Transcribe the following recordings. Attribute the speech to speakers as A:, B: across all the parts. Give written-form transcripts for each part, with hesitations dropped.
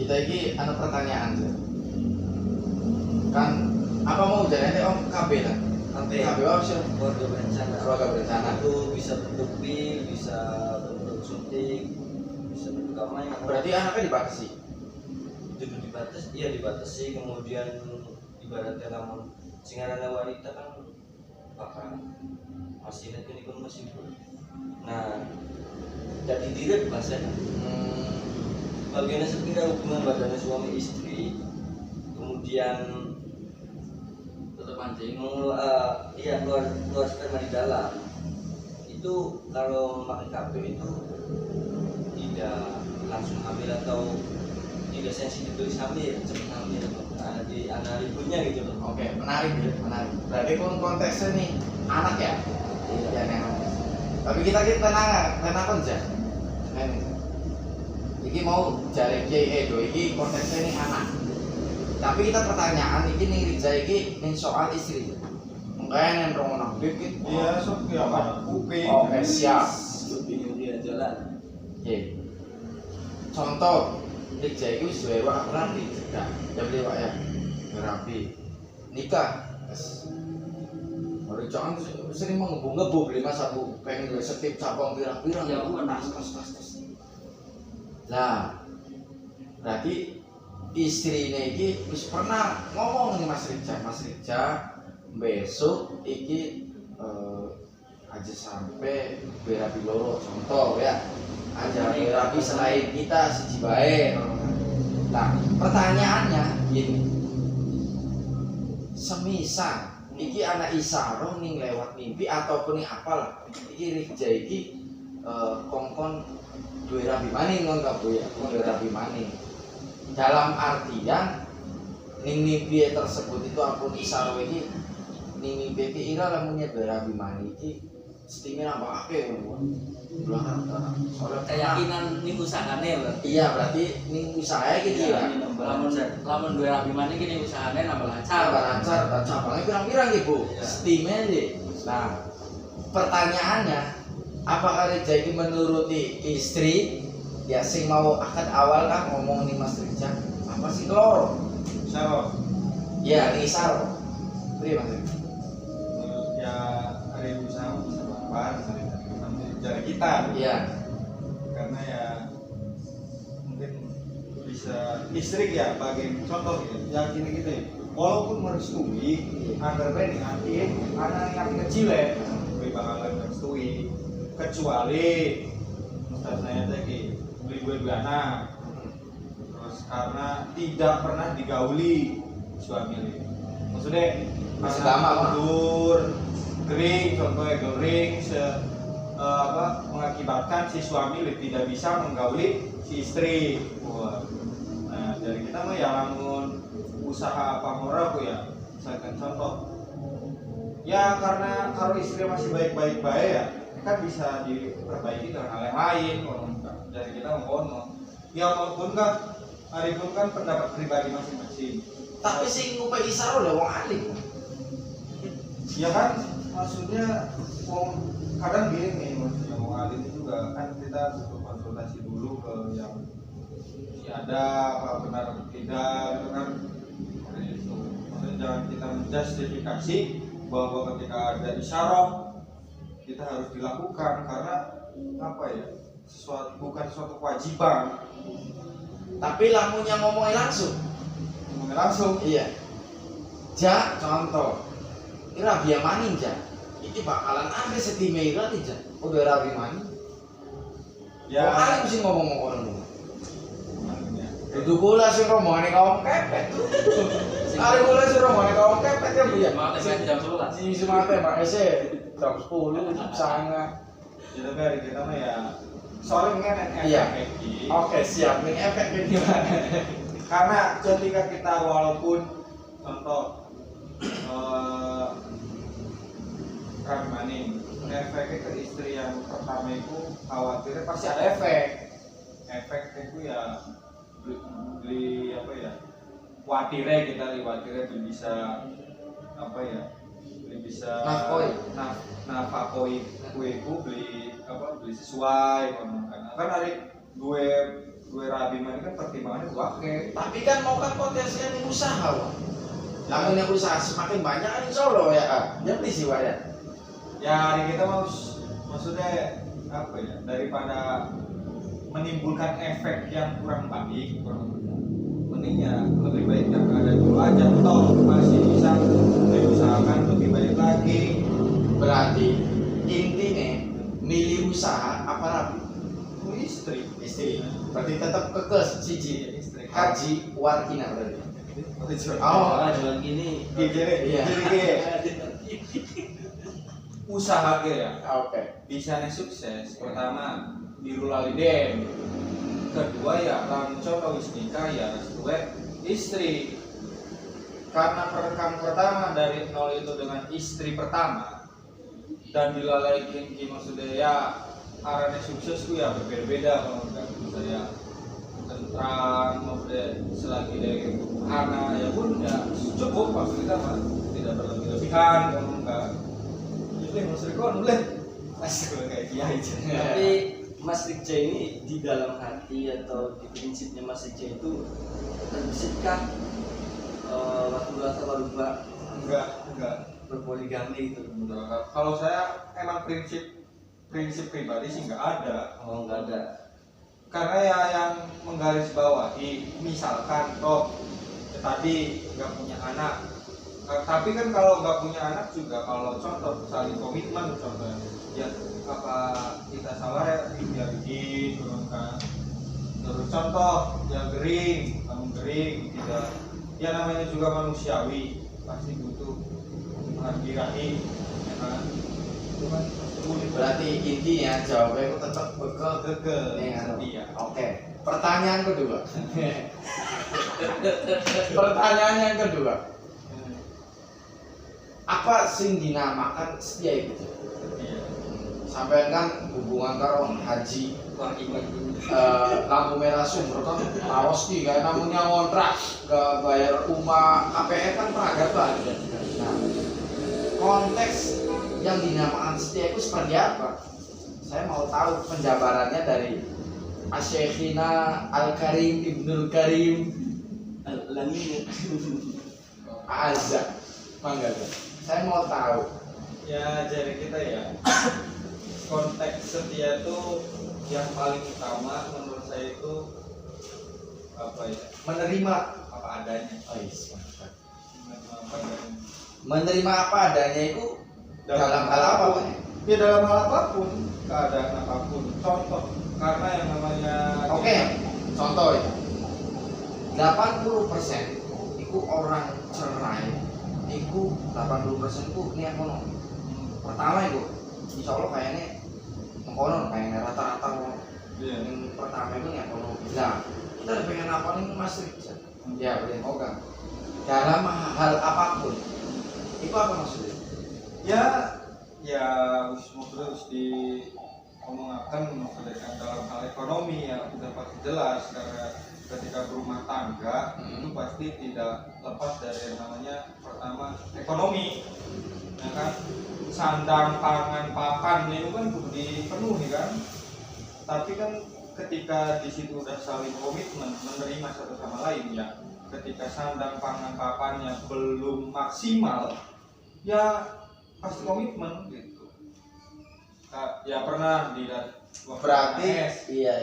A: kita ini ada pertanyaan tuh. Kan apa mau jadi om KB lah. Nanti KB apa sih?
B: Keluarga berencana.
A: Keluarga berencana.
B: Itu bisa bentuk pil, bisa bentuk suntik, bisa bentuk apa yang
A: Berarti anaknya dibatasi.
B: Jadi dibatasi, iya dibatasi. Kemudian ibaratnya namun singarana wanita kan bakal masih nanti pun masih pun. Nah, jadi diri bahasanya. Bagiannya sekira hubungan badannya suami istri, kemudian
C: tetap pancing.
B: Iya keluar sperma di dalam. Itu kalau memakai KB itu tidak langsung hamil atau tidak sensitif tulis hamil, cepat hamil di anak ibunya gitu loh.
A: Oke, menarik ya, menarik. Berarti konteksnya nih anak ya? Iya, anak. Tapi kita tenang aja. Iki mau cari Edo, iki konteksnya nih anak. Tapi kita pertanyaan iki nih Riza iki nih soal istri. Mungkin yang romonak dikit.
D: Iya, sok ya apa? Kuping.
A: Oke, siap.
B: Bingung dia jalan.
A: Oke. Contoh, Riza iki wis duwe wak rapi, tidak. Jadi wak ya. Rapi. Nikah. Jangan sering mengebuk-ngebuk beli sabu pengen gue setip cabang pirang-pirang
C: Ya,
A: tas. Nah, berarti istrinya ini wis pernah ngomong nih Mas Rica besok iki aja sampai berapi loro contoh ya aja berapi selain kita siji bae. Nah, pertanyaannya gini, semisal iki anak isaroh ning lewat mimpi ataupun nih apalah iki Rica iki kongkon duwe rabi maning kon kabeh ya, duwe rabi maning. Dalam artian ning mimpi tersebut itu ampun isaroh iki ning mimpi iki ira lamunnya duwe rabi maning iki stinge nambahake ngono. Soalnya
C: Keyakinan ning usahane berarti.
A: iya berarti ning usaha gitu ya.
C: Lamun duwe rabi maning iki ning usahane nambah lancar.
A: Lancar, cabangnya pirang-pirang ibu, stimnya deh. Nah, pertanyaannya, apakah Riza ini menuruti istri? Ya, sing mau akad awal kan ngomong nih Mas Riza, apa sih keloro?
D: Sarok.
A: Ya, nih saro. Beri Mas Riza.
D: Ya ada usaha bisa bareng dari kita.
A: Iya.
D: Karena ya mungkin bisa listrik ya bagi contoh gitu. Ya gini gitu ya. Walaupun merestui, agar baik nanti anak yang kecil ya, beli bakalan merestui. Kecuali Ustaz saya lagi beli dua anak, terus karena tidak pernah digauli suami. Maksudnya
A: Masih
D: karena
A: lama, Pak.
D: tidur, kering, contohnya kering, mengakibatkan si suami tidak bisa menggauli si istri. Wah. Nah, dari kita mah ya lamun usaha apa murah ya, misalkan contoh ya karena kalau istri masih baik-baik ya kan bisa diperbaiki dengan hal yang lain. Dari kita mau ya maupun kan hari pun kan pendapat pribadi masing-masing.
A: Tapi sing ngupai isaro lah wong alim.
D: Ya kan maksudnya kadang gini nih maksudnya mau alim itu juga kan kita butuh konsultasi dulu ke yang ada apa benar atau tidak itu kan. Maksudnya jangan kita menjustifikasi bahwa ketika ada isyarah kita harus dilakukan karena apa ya bukan suatu kewajiban.
A: Tapi lamunnya ngomongnya langsung. Iya. Ja contoh. Ira biar maning ja. Iki bakalan ada setime ira ja. Udah rabi maning. Ya, kali mesti ngomong orang. Itu bola sih romane kaum kepet. Ari bola sih romane kaum kepet ya Bu ya.
C: Mate jam 11.
A: Si mate Pak Ese jam 10 sangat.
D: Jadi dari kita mah ya soalnya kan
A: Iya.
D: efek.
A: Oke, siap nih efeknya gimana?
D: Karena ketika kita walaupun contoh kami maning efeknya ke istri yang pertama itu khawatirnya pasti ada efek itu ya beli apa ya khawatirnya bisa apa ya bisa nafkoi kueku beli sesuai kan hari gue dua rabi mana kan pertimbangannya wae.
A: Tapi kan mau kan potensinya ini usaha, Wak. Namun yang usaha semakin banyak kan insya Allah ya, ya beli sih Wak ya.
D: Ya hari kita maksudnya apa ya, daripada menimbulkan efek yang kurang baik, mendingnya lebih baik yang ada dulu aja, toh masih bisa diusahakan lebih baik lagi.
A: Berarti intinya milih usaha apa rapi?
D: Istri.
A: Berarti tetap kekes siji
D: Istri.
A: Haji Warkina berarti.
B: Oh, jual gini.
A: Iya.
D: Usaha ge ya.
A: Oke.
D: Bisa sukses. Pertama birrul walidain. Kedua ya langsung wis nikah ya restuwe istri. Karena perekam pertama dari nol itu dengan istri pertama dan dilalaikin maksudnya ya arahnya sukses ku ya berbeda-beda kalau enggak saya tentram maksudnya selagi dari anak ya pun ya cukup waktu kita mah tidak berlebih-lebihan kalau enggak itu yang maksudnya kok boleh masih kayak kiai aja.
B: Tapi Mas Rikja ini di dalam hati atau di prinsipnya Mas Rikja itu terbisitkah waktu rasa baru
D: enggak
B: berpoligami gitu?
D: kalau saya emang prinsip pribadi sih nggak ada.
B: Oh, nggak ada.
D: Karena ya yang menggarisbawahi misalkan toh tadi nggak punya anak. Tapi kan kalau nggak punya anak juga kalau contoh saling komitmen contohnya ya apa kita salah ya bikin kan. Terus contoh ya kamu gering tidak ya namanya juga manusiawi pasti butuh hati ya kan. Itu kan
A: Berarti intinya jawabannya itu tetap
D: keke
A: dengan
D: setia.
A: Oke. Pertanyaan kedua. Pertanyaan yang kedua. Apa sing dinamakan setia itu?
D: Iya.
A: Sampai kan hubungan karo haji lampu merah sumber kan awas ki kayak namanya ngontrak gak bayar rumah KPR kan peragaban. Nah, konteks yang dinamakan setia itu seperti apa? Saya mau tahu penjabarannya dari Asy-Syekhina Al-Karim Ibnul Karim
B: Al-Lamin.
A: Azza. Mangga. Saya mau tahu.
D: Ya jadi kita ya konteks setia itu yang paling utama menurut saya itu apa ya, menerima apa adanya.
A: Oh, yes, mantap.
D: Menerima apa adanya.
A: Menerima apa adanya itu dalam hal apa, Pak?
D: Ya dalam hal apapun, keadaan apapun. Contoh karena yang namanya
A: Oke, contoh ya. 80% itu orang cerai, itu 80% itu ini ekonomi. Pertama itu, insya Allah kayaknya mengkonon kayaknya rata-rata orang.
D: Iya.
A: Yang pertama itu ini ekonomi. Nah, kita pengen apa nih Mas Rikja? Ya, boleh moga. Dalam hal apapun, itu apa maksudnya?
D: Ya harus diomongkan maksudnya dalam hal ekonomi ya udah pasti jelas karena ketika berumah tangga itu pasti tidak lepas dari yang namanya pertama ekonomi ya kan, sandang pangan papan itu kan kudu dipenuhi kan, tapi kan ketika di situ udah saling komitmen menerima satu sama lain ya ketika sandang pangan papannya belum maksimal ya pasti komitmen gitu. Ya pernah di waktu
A: Berarti
D: MHS,
A: iya.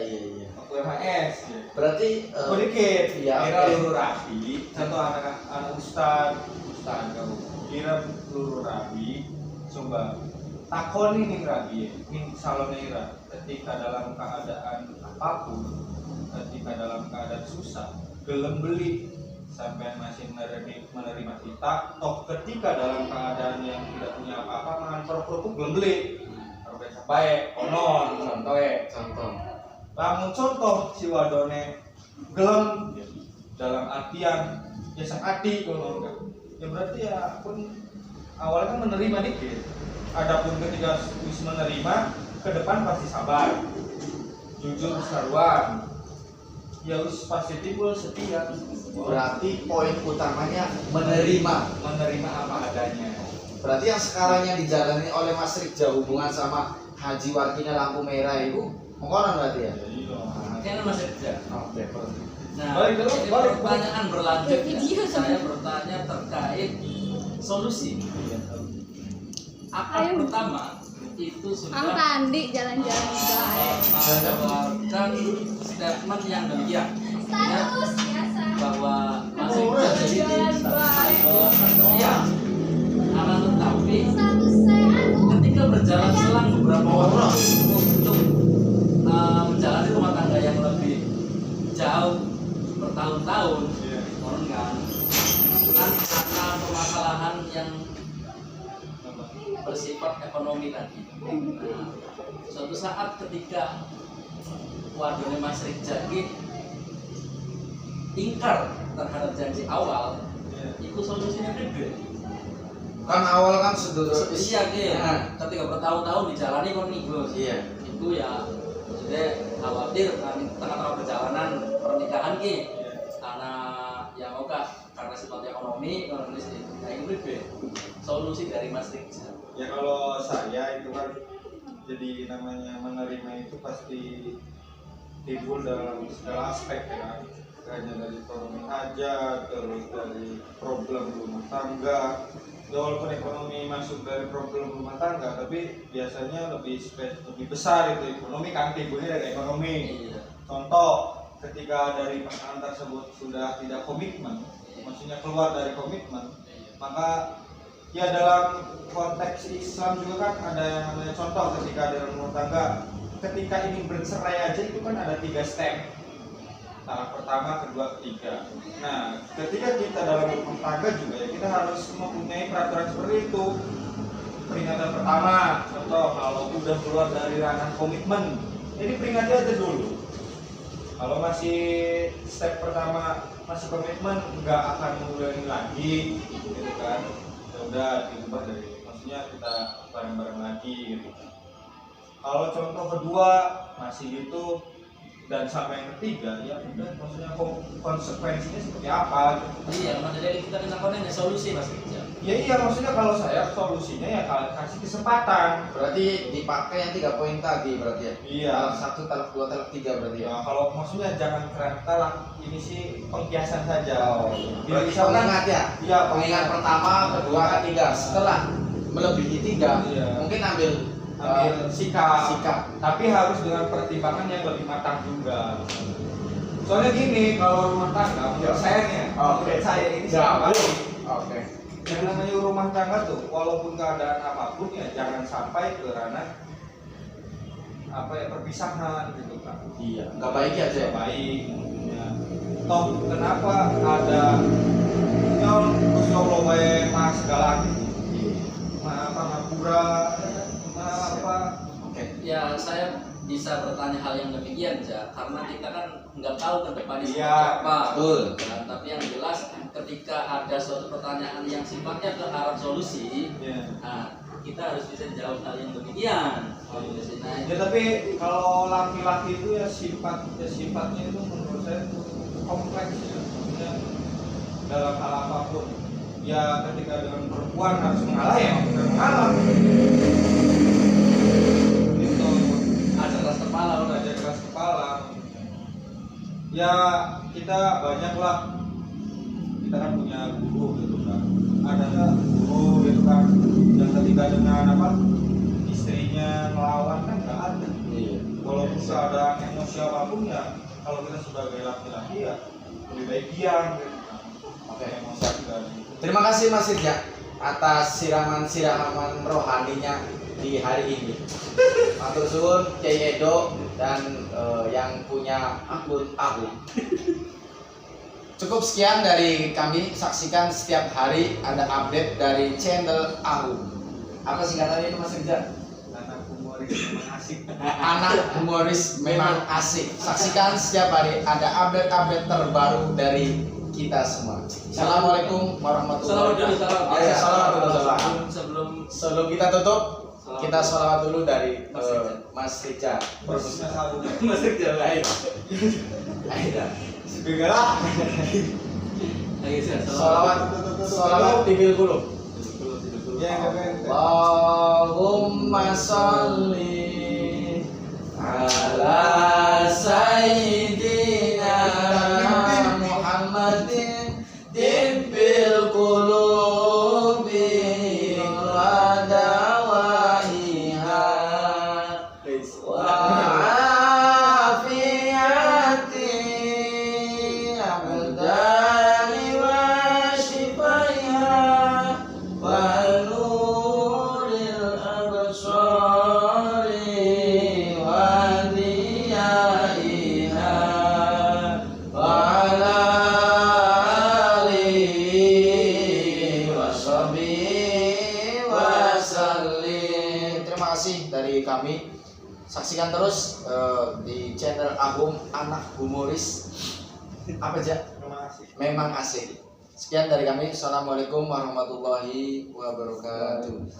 D: waktu MHS ya.
A: Berarti
D: Sedikit,
A: iya,
D: kira
A: oke.
D: luru rabi, contoh anak ustad kamu, kira luru rabi, coba takoni nih rabi, nih salonera, ketika dalam keadaan apapun, ketika dalam keadaan susah, gelem beli, sampai masih menerima kita, toh ketika dalam keadaan yang tidak punya apa-apa, mangan kerupuk gelem beli, kerupuk baik, konon, contoh. Lamun contoh si wadone gelem dalam artian ya sang hati kalau enggak ya berarti ya pun awalnya kan menerima dikit, adapun ketika wis menerima ke depan pasti sabar jujur seruan ya wis pasti timbul setia.
A: Berarti poin utamanya menerima
D: apa adanya.
A: Berarti yang sekarang yang dijalani oleh Mas Rikja hubungan sama Haji Warkina lampu merah itu mengkonon berarti ya?
D: Iya,
C: Kayaknya masih kerja.
A: Oke.
C: Nah,
D: Balik dulu,
C: ini
D: balik.
C: pertanyaan berlanjut ya.
E: Video
C: Saya bertanya terkait solusi. Akad
E: Ayo.
C: pertama itu
E: Ang
C: sudah
E: Tandi jalan-jalan guys.
C: mengeluarkan statement yang demikian ya, bahwa masih
E: Jalan
C: terjadi
E: baik.
C: ya, akan tetapi ketika berjalan selang beberapa waktu untuk menjalani rumah tangga yang lebih jauh bertahun-tahun, mohon kan karena permasalahan yang bersifat ekonomi tadi. Nah, suatu saat ketika wadone Mas Rijal ini ingkar terhadap janji awal, itu solusinya gede.
A: Kan awal kan sedulur
C: Iya, Ki.
A: Nah,
C: Ketika bertahun-tahun dijalani kon niku.
A: iya.
C: Itu ya maksudnya khawatir kan tengah-tengah perjalanan pernikahan ki karena ya oke karena sifatnya ekonomi sih. Nah itu gede. Solusi dari Mas Rijal.
D: Ya kalau saya itu kan jadi namanya menerima itu pasti timbul dalam segala aspek ya kan. Hanya dari ekonomi aja, terus dari problem rumah tangga. Ya, walaupun ekonomi masuk dari problem rumah tangga, tapi biasanya lebih besar itu ekonomi kan, timbulnya dari ekonomi.
C: Iya.
D: Contoh, ketika dari pasangan tersebut sudah tidak komitmen, maksudnya keluar dari komitmen, maka ya dalam konteks Islam juga kan ada yang namanya contoh ketika dalam rumah tangga, ketika ini bercerai aja itu kan ada 3 step. Tahap pertama, kedua, ketiga. Nah, ketika kita dalam rumah tangga juga ya kita harus mempunyai peraturan seperti itu. Peringatan pertama, contoh kalau udah keluar dari ranah komitmen, ini peringati aja dulu. Kalau masih step pertama masih komitmen, nggak akan mengulangi lagi, gitu kan? Ya udah diubah dari, maksudnya kita bareng-bareng lagi, gitu. Kalau contoh kedua masih gitu dan sampai yang ketiga, ya udah, maksudnya konsekuensinya seperti apa? Gitu.
C: Iya, Mas jadi kita minta konen solusi Mas Rijal.
D: Ya iya, maksudnya kalau saya solusinya ya kasih kesempatan.
A: Berarti dipakai yang 3 poin tadi berarti ya.
D: Iya.
A: Talak 1, talak 2, talak 3 berarti ya.
D: Ya kalau maksudnya jangan keren talak, ini sih pengkiasan saja.
A: Oh,
D: Bila
A: berarti
D: misalkan-
A: pengingat ya.
D: Iya,
A: Pengingat pertama, kedua, ketiga. Setelah melebihi 3,
D: Iya.
A: mungkin ambil sikap.
D: Tapi harus dengan pertimbangan yang lebih matang juga. Soalnya gini, kalau rumah tangga, menurut saya nih, ya, menurut saya ini sama.
A: Oke.
D: Yang namanya rumah tangga tuh, walaupun keadaan apapun ya jangan sampai ke ranah perpisahan gitu kan.
A: Iya. Nggak baik ya, Cek?
D: Nggak baik. Ya. Toh kenapa ada nyol Gusto bae mas galak, ngapura, apa?
A: Oke.
C: Ya saya bisa bertanya hal yang demikian ya karena kita kan nggak tahu ke depannya seperti
D: Iya,
C: apa.
A: betul.
C: Nah, tapi yang jelas ketika ada suatu pertanyaan yang sifatnya ke arah solusi,
D: Ya.
C: nah, kita harus bisa jawab hal yang demikian. Nah,
D: Ya tapi kalau laki-laki itu ya sifatnya itu menurut saya itu kompleks ya. Maksudnya dalam hal apapun. Ya ketika dengan perempuan harus mengalah ya harus mengalah. Gitu.
C: ada keras kepala
D: Kalau
C: udah.
D: ada keras kepala. Ya kita banyak lah. Kita kan punya guru gitu kan. Ada nggak guru gitu kan yang ketika dengan istrinya melawan kan nggak ada.
A: Iya.
D: Walaupun keadaan emosi apapun ya kalau kita sebagai laki-laki ya lebih baik diam gitu.
A: Oke.
D: Emosi juga.
A: Terima kasih Mas Rijal atas siraman-siraman rohaninya di hari ini. Matur suwun Kiai Edo dan yang punya akun Ahu. Cukup sekian dari kami, saksikan setiap hari ada update dari channel Ahu. Apa singkatannya itu Mas Rijal?
D: Anak humoris memang asik.
A: Anak humoris memang asik. Saksikan setiap hari ada update-update terbaru dari kita semua. Assalamualaikum warahmatullahi wabarakatuh. Ya, salam. Sebelum kita tutup, kita sholawat dulu dari Mas Rijal.
D: Persisnya satu.
C: Mas Rijal lain.
A: Ayo.
D: Segala.
C: Ayo saya
A: Sholawat tibil dulu.
D: Ya,
A: Allahumma sholli ala sayyidina Muhammadin tibbil qulubi wa dawaiha wa afiyati abdani wa shifaiha wa nuril absari wa diyaiha wa ala alihi wa sahbihi wa sallim. Terima kasih dari kami. Saksikan terus di channel Ahum Anak Humoris. Apa aja?
D: Terima kasih.
A: Memang asik. Sekian dari kami. Assalamualaikum warahmatullahi wabarakatuh.